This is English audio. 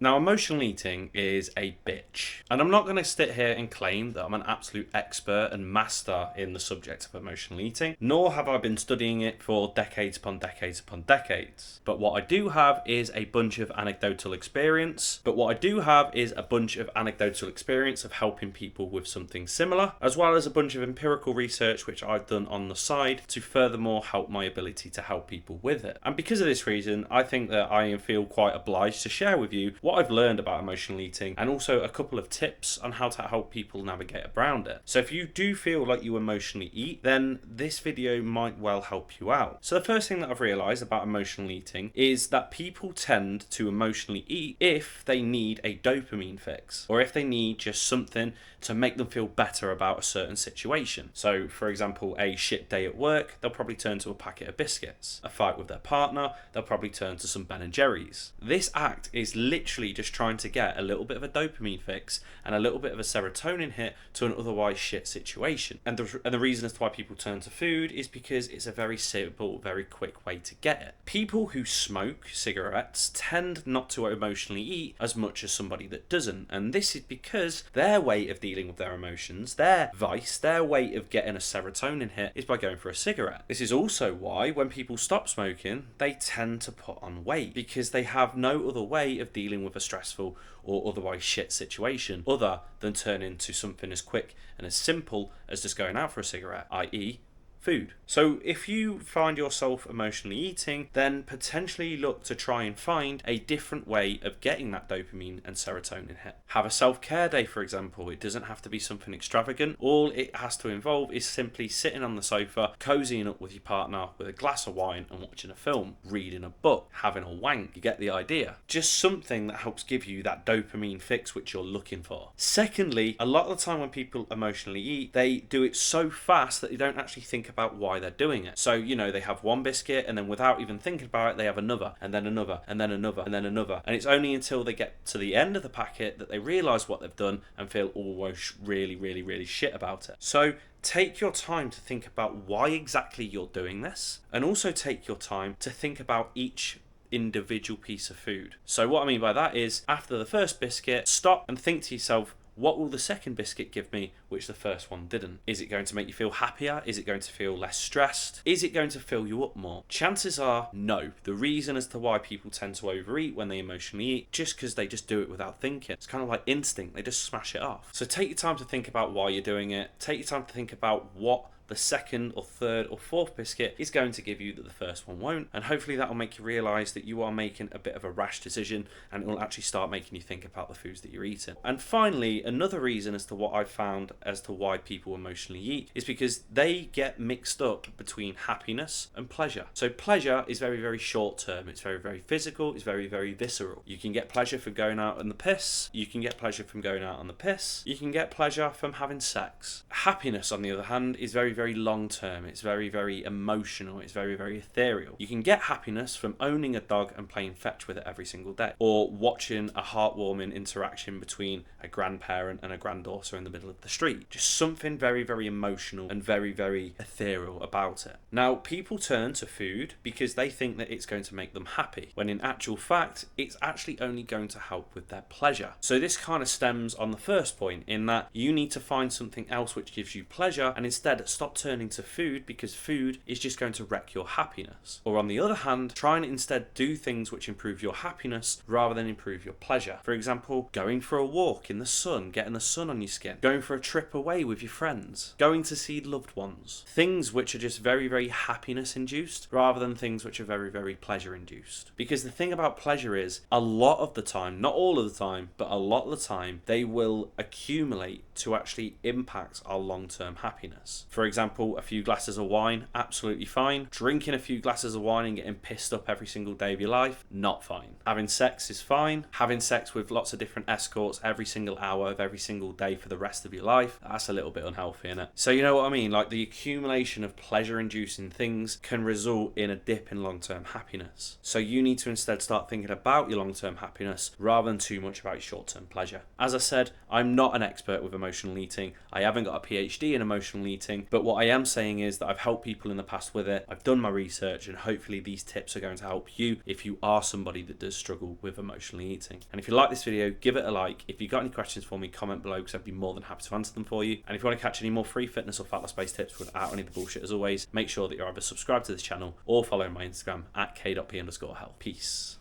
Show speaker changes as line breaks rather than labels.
Now, emotional eating is a bitch. And I'm not going to sit here and claim that I'm an absolute expert and master in the subject of emotional eating, nor have I been studying it for decades upon decades upon decades. But what I do have is a bunch of anecdotal experience. Of helping people with something similar, as well as a bunch of empirical research which I've done on the side to furthermore help my ability to help people with it. And because of this reason, I think that I feel quite obliged to share with you what I've learned about emotional eating and also a couple of tips on how to help people navigate around it. So if you do feel like you emotionally eat, then this video might well help you out. So the first thing that I've realised about emotional eating is that people tend to emotionally eat if they need a dopamine fix, or if they need just something to make them feel better about a certain situation. So for example, a shit day at work, they'll probably turn to a packet of biscuits. A fight with their partner, they'll probably turn to some Ben and Jerry's. This act is literally just trying to get a little bit of a dopamine fix and a little bit of a serotonin hit to an otherwise shit situation. And the reason as to why people turn to food is because it's a very simple, very quick way to get it. People who smoke cigarettes tend not to emotionally eat as much as somebody that doesn't, and this is because their way of dealing with their emotions, their vice, their way of getting a serotonin hit is by going for a cigarette. This is also why when people stop smoking, they tend to put on weight, because they have no other way of dealing with a stressful or otherwise shit situation other than turn into something as quick and as simple as just going out for a cigarette, i.e. food. So if you find yourself emotionally eating, then potentially look to try and find a different way of getting that dopamine and serotonin hit. Have a self-care day, for example. It doesn't have to be something extravagant. All it has to involve is simply sitting on the sofa, cozying up with your partner with a glass of wine and watching a film, reading a book, having a wank. You get the idea. Just something that helps give you that dopamine fix which you're looking for. Secondly, a lot of the time when people emotionally eat, they do it so fast that they don't actually think about why they're doing it. So, they have one biscuit and then without even thinking about it, they have another and then another and then another and then another. And it's only until they get to the end of the packet that they realise what they've done and feel almost really, really, really shit about it. So take your time to think about why exactly you're doing this, and also take your time to think about each individual piece of food. So what I mean by that is, after the first biscuit, stop and think to yourself, what will the second biscuit give me which the first one didn't? Is it going to make you feel happier? Is it going to feel less stressed? Is it going to fill you up more? Chances are no. The reason as to why people tend to overeat when they emotionally eat, just because they just do it without thinking. It's kind of like instinct. They just smash it off. So take your time to think about why you're doing it. Take your time to think about what the second or third or fourth biscuit is going to give you that the first one won't, and hopefully that will make you realise that you are making a bit of a rash decision, and it will actually start making you think about the foods that you're eating. And finally, another reason as to what I've found as to why people emotionally eat is because they get mixed up between happiness and pleasure. So pleasure is very, very short term. It's very, very physical. It's very, very visceral. You can get pleasure from going out on the piss. You can get pleasure from going out on the piss. You can get pleasure from having sex. Happiness, on the other hand, is very, very long term. It's very, very emotional. It's very, very ethereal. You can get happiness from owning a dog and playing fetch with it every single day, or watching a heartwarming interaction between a grandparent and a granddaughter in the middle of the street. Just something very, very emotional and very, very ethereal about it. Now, people turn to food because they think that it's going to make them happy, when in actual fact, it's actually only going to help with their pleasure. So this kind of stems on the first point, in that you need to find something else which gives you pleasure, and instead stop turning to food, because food is just going to wreck your happiness. Or on the other hand, try and instead do things which improve your happiness rather than improve your pleasure. For example, going for a walk in the sun, getting the sun on your skin, going for a trip away with your friends, going to see loved ones. Things which are just very, very happiness induced rather than things which are very, very pleasure induced. Because the thing about pleasure is, a lot of the time, not all of the time, but a lot of the time, they will accumulate to actually impact our long-term happiness. For example, a few glasses of wine, absolutely fine. Drinking a few glasses of wine and getting pissed up every single day of your life, not fine. Having sex is fine. Having sex with lots of different escorts every single hour of every single day for the rest of your life, that's a little bit unhealthy, innit? So you know what I mean? Like, the accumulation of pleasure-inducing things can result in a dip in long-term happiness. So you need to instead start thinking about your long-term happiness rather than too much about your short-term pleasure. As I said, I'm not an expert with emotional eating. I haven't got a PhD in emotional eating, but But what I am saying is that I've helped people in the past with it. I've done my research, and hopefully these tips are going to help you if you are somebody that does struggle with emotionally eating. And if you like this video, give it a like. If you've got any questions for me, comment below, because I'd be more than happy to answer them for you. And if you want to catch any more free fitness or fat loss based tips without any of the bullshit, as always, make sure that you're either subscribed to this channel or follow my Instagram at k.p_health. Peace.